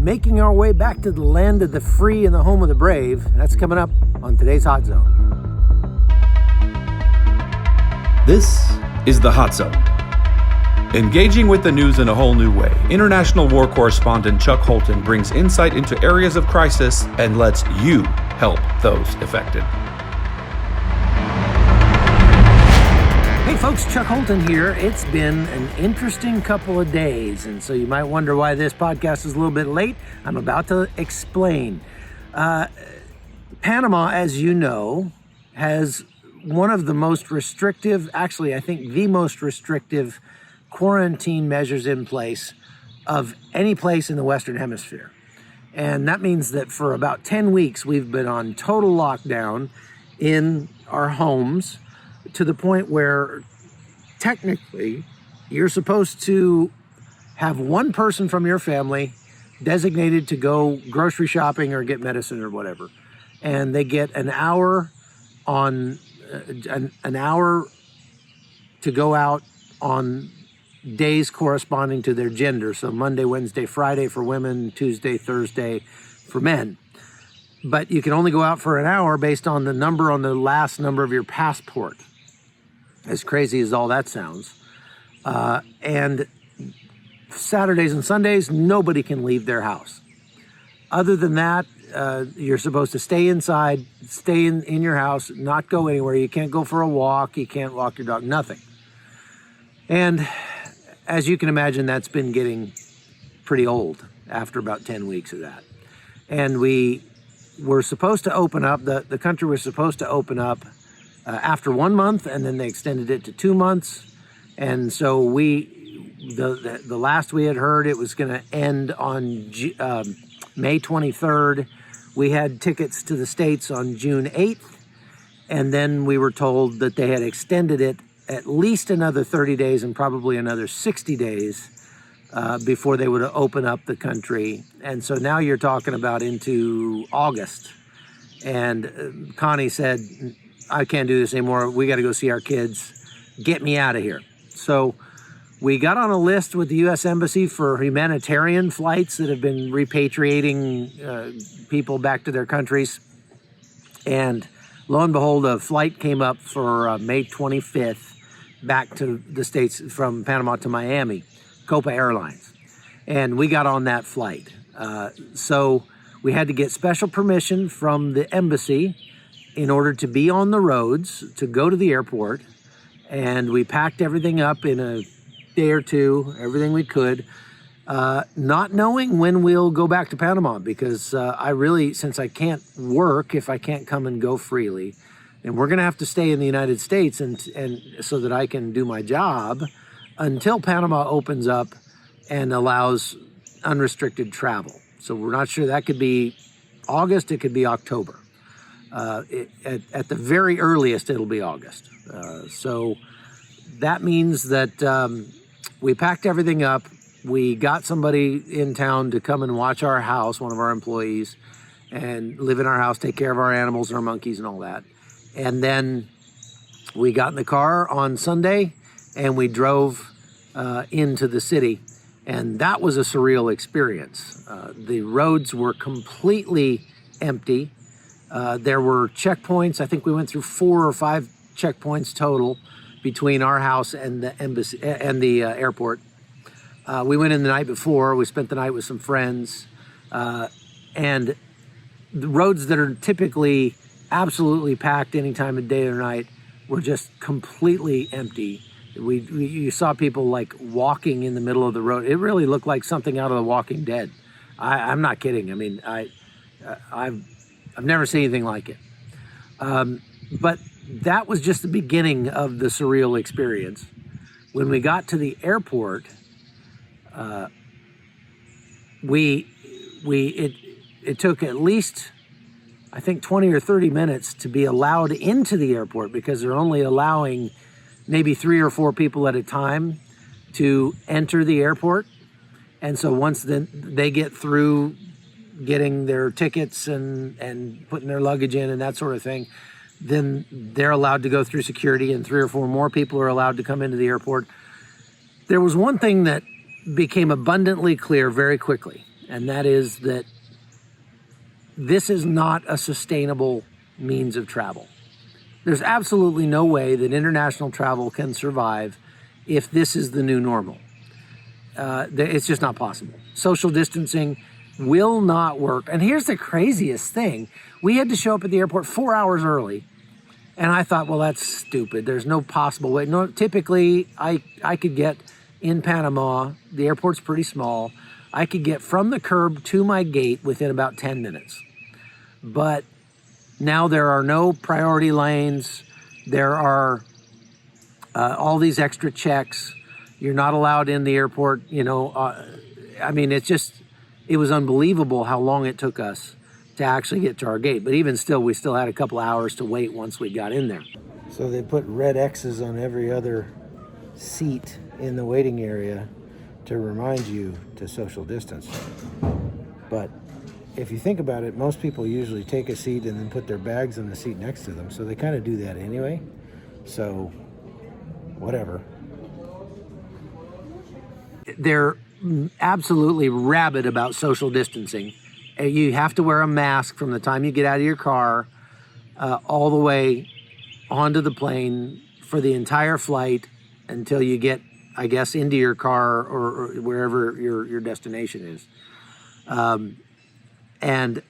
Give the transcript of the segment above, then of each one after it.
making our way back to the land of the free and the home of the brave. That's coming up on today's Hot Zone. This is the Hot Zone. Engaging with the news in a whole new way, international war correspondent Chuck Holton brings insight into areas of crisis and lets you help those affected. Hey folks, Chuck Holton here. It's been an interesting couple of days, and so you might wonder why this podcast is a little bit late. I'm about to explain. Panama, as you know, has one of the most restrictive, actually I think the most restrictive quarantine measures in place of any place in the Western Hemisphere. And that means that for about 10 weeks, we've been on total lockdown in our homes to the point where technically you're supposed to have one person from your family designated to go grocery shopping or get medicine or whatever. And they get an hour on an hour to go out on days corresponding to their gender. So Monday, Wednesday, Friday for women, Tuesday, Thursday for men. But you can only go out for an hour based on the number on the last number of your passport. As crazy as all that sounds. And Saturdays and Sundays, nobody can leave their house. Other than that, you're supposed to stay inside, stay in your house, not go anywhere. You can't go for a walk. You can't walk your dog, nothing. And as you can imagine, that's been getting pretty old after about 10 weeks of that. And we were supposed to open up, the country was supposed to open up after 1 month, and then they extended it to 2 months. And so the last we had heard, it was going to end on May 23rd. We had tickets to the States on June 8th. And then we were told that they had extended it at least another 30 days and probably another 60 days before they would open up the country. And so now you're talking about into August. And Connie said, I can't do this anymore. We got to go see our kids. Get me out of here. So we got on a list with the U.S. Embassy for humanitarian flights that have been repatriating people back to their countries. And lo and behold, a flight came up for May 25th back to the States from Panama to Miami, Copa Airlines. And we got on that flight. So we had to get special permission from the embassy in order to be on the roads, to go to the airport. And we packed everything up in a day or two, everything we could, not knowing when we'll go back to Panama, because I really, since I can't work if I can't come and go freely, and we're going to have to stay in the United States and so that I can do my job until Panama opens up and allows unrestricted travel. So we're not sure. That could be August, it could be October. At the very earliest, it'll be August. So that means that we packed everything up. We got somebody in town to come and watch our house, one of our employees, and live in our house, take care of our animals and our monkeys and all that. And then we got in the car on Sunday and we drove into the city. And that was a surreal experience. The roads were completely empty. There were checkpoints. I think we went through 4 or 5 checkpoints total between our house and the embassy and the airport. We went in the night before. We spent the night with some friends. And the roads that are typically absolutely packed any time of day or night were just completely empty. You saw people like walking in the middle of the road. It really looked like something out of The Walking Dead. I'm not kidding. I mean, I've never seen anything like it. But that was just the beginning of the surreal experience. When we got to the airport, it took at least, I think, 20 or 30 minutes to be allowed into the airport, because they're only allowing maybe 3 or 4 people at a time to enter the airport. And so once they get through getting their tickets and putting their luggage in and that sort of thing, then they're allowed to go through security, and 3 or 4 more people are allowed to come into the airport. There was one thing that became abundantly clear very quickly, and that is that this is not a sustainable means of travel. There's absolutely no way that international travel can survive if this is the new normal. It's just not possible. Social distancing will not work. And here's the craziest thing. We had to show up at the airport 4 hours early. And I thought, well, that's stupid. There's no possible way. No, typically, I could get in Panama, the airport's pretty small, I could get from the curb to my gate within about 10 minutes. But now there are no priority lanes. There are all these extra checks. You're not allowed in the airport, I mean, it was unbelievable how long it took us to actually get to our gate. But even still, we still had a couple hours to wait once we got in there. So they put red X's on every other seat in the waiting area to remind you to social distance. But if you think about it, most people usually take a seat and then put their bags on the seat next to them. So they kind of do that anyway. So whatever. They're absolutely rabid about social distancing. You have to wear a mask from the time you get out of your car all the way onto the plane for the entire flight until you get, I guess, into your car or wherever your destination is. And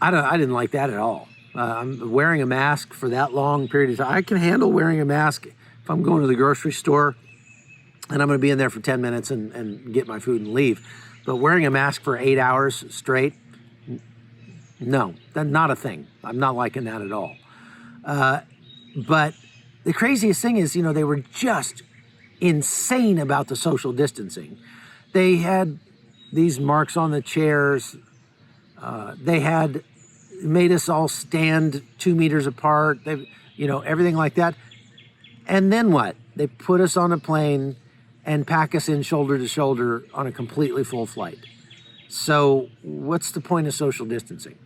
I didn't like that at all. I'm wearing a mask for that long period of time. I can handle wearing a mask if I'm going to the grocery store and I'm going to be in there for 10 minutes and get my food and leave. But wearing a mask for 8 hours straight, no, that's not a thing. I'm not liking that at all. But the craziest thing is, they were just insane about the social distancing. They had these marks on the chairs. They had made us all stand 2 meters apart, everything like that. And then what? They put us on a plane and pack us in shoulder to shoulder on a completely full flight. So what's the point of social distancing?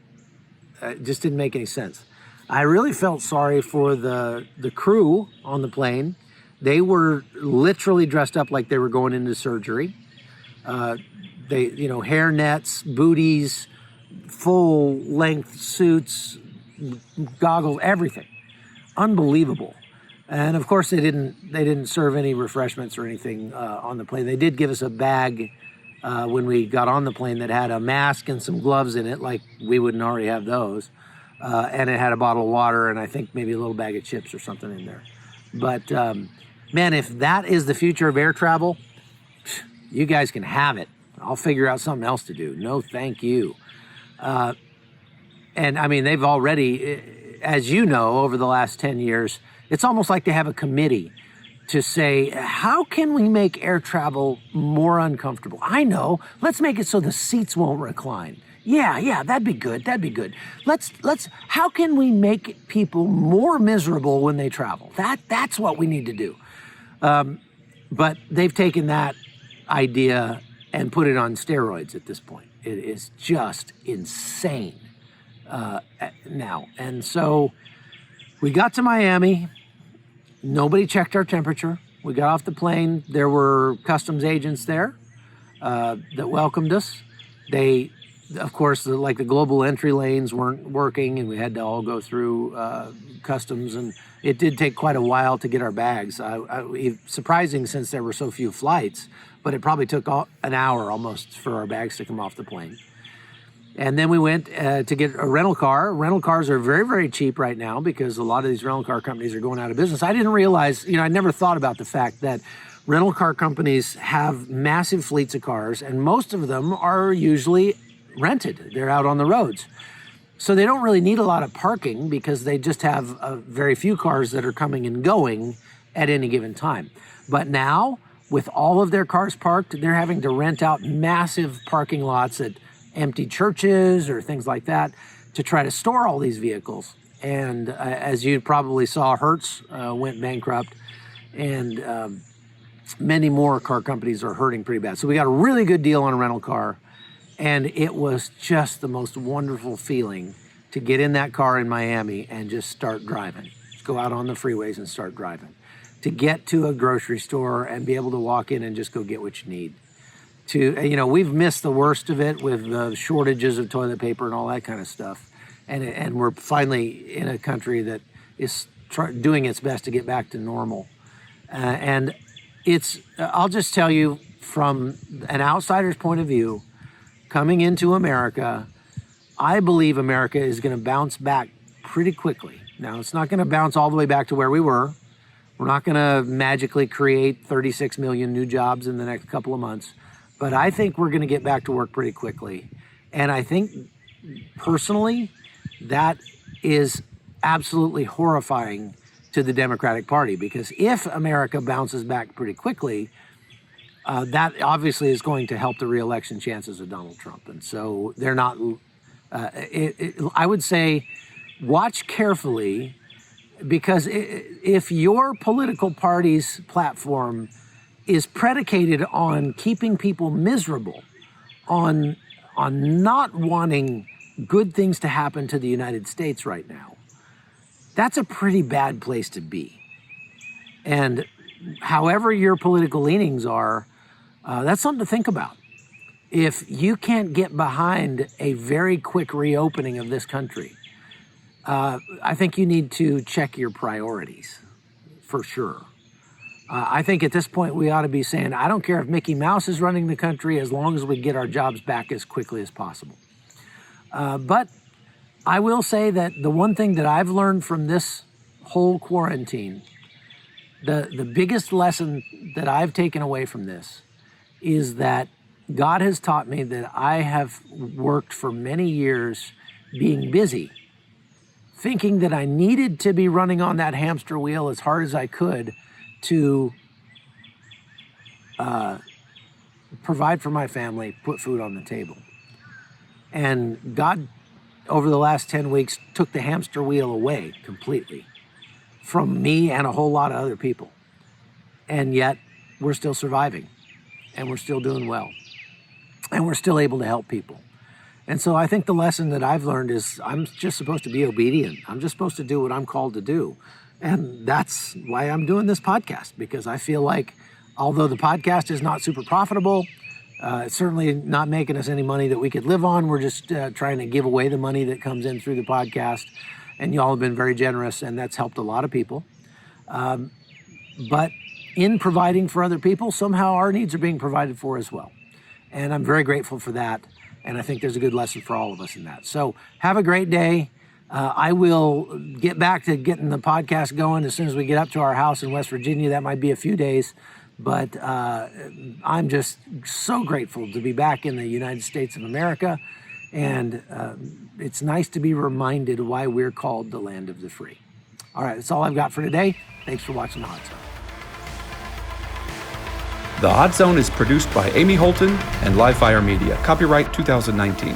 It just didn't make any sense. I really felt sorry for the crew on the plane. They were literally dressed up like they were going into surgery. They, hair nets, booties, full length suits, goggles, everything. Unbelievable. And of course they didn't serve any refreshments or anything on the plane. They did give us a bag when we got on the plane that had a mask and some gloves in it, like we wouldn't already have those. And it had a bottle of water and I think maybe a little bag of chips or something in there. But man, if that is the future of air travel, you guys can have it. I'll figure out something else to do. No, thank you. And I mean, they've already, as you know, over the last 10 years, it's almost like they have a committee to say, how can we make air travel more uncomfortable? I know, let's make it so the seats won't recline. Yeah, that'd be good. How can we make people more miserable when they travel? That's what we need to do. But they've taken that idea and put it on steroids at this point. It is just insane now. And so we got to Miami. Nobody checked our temperature. We got off the plane. There were customs agents there that welcomed us. They, of course, the global entry lanes weren't working, and we had to all go through customs. And it did take quite a while to get our bags. Surprising since there were so few flights, but it probably took an hour almost for our bags to come off the plane. And then we went to get a rental car. Rental cars are very, very cheap right now because a lot of these rental car companies are going out of business. I didn't realize, I never thought about the fact that rental car companies have massive fleets of cars, and most of them are usually rented. They're out on the roads. So they don't really need a lot of parking because they just have very few cars that are coming and going at any given time. But now, with all of their cars parked, they're having to rent out massive parking lots at empty churches or things like that to try to store all these vehicles. And as you probably saw, Hertz went bankrupt, and many more car companies are hurting pretty bad. So we got a really good deal on a rental car, and it was just the most wonderful feeling to get in that car in Miami and just start driving. Just go out on the freeways and start driving. To get to a grocery store and be able to walk in and just go get what you need. we've missed the worst of it with the shortages of toilet paper and all that kind of stuff. And we're finally in a country that is doing its best to get back to normal. And I'll just tell you from an outsider's point of view, coming into America, I believe America is going to bounce back pretty quickly. Now, it's not going to bounce all the way back to where we were. We're not going to magically create 36 million new jobs in the next couple of months. But I think we're going to get back to work pretty quickly. And I think, personally, that is absolutely horrifying to the Democratic Party, because if America bounces back pretty quickly, that obviously is going to help the reelection chances of Donald Trump. And so they're not, I would say, watch carefully, because if your political party's platform is predicated on keeping people miserable, on not wanting good things to happen to the United States right now, that's a pretty bad place to be. And however your political leanings are, that's something to think about. If you can't get behind a very quick reopening of this country, I think you need to check your priorities, for sure. I think at this point we ought to be saying, I don't care if Mickey Mouse is running the country as long as we get our jobs back as quickly as possible. But I will say that the one thing that I've learned from this whole quarantine, the biggest lesson that I've taken away from this is that God has taught me that I have worked for many years being busy, thinking that I needed to be running on that hamster wheel as hard as I could to provide for my family, put food on the table. And God, over the last 10 weeks, took the hamster wheel away completely from me and a whole lot of other people. And yet we're still surviving, and we're still doing well, and we're still able to help people. And so I think the lesson that I've learned is I'm just supposed to be obedient. I'm just supposed to do what I'm called to do. And that's why I'm doing this podcast, because I feel like although the podcast is not super profitable, it's certainly not making us any money that we could live on. We're just trying to give away the money that comes in through the podcast. And y'all have been very generous, and that's helped a lot of people. But in providing for other people, somehow our needs are being provided for as well. And I'm very grateful for that. And I think there's a good lesson for all of us in that. So have a great day. I will get back to getting the podcast going as soon as we get up to our house in West Virginia. That might be a few days, but I'm just so grateful to be back in the United States of America. And it's nice to be reminded why we're called the land of the free. All right, that's all I've got for today. Thanks for watching The Hot Zone. The Hot Zone is produced by Amy Holton and Livefire Media. Copyright 2019.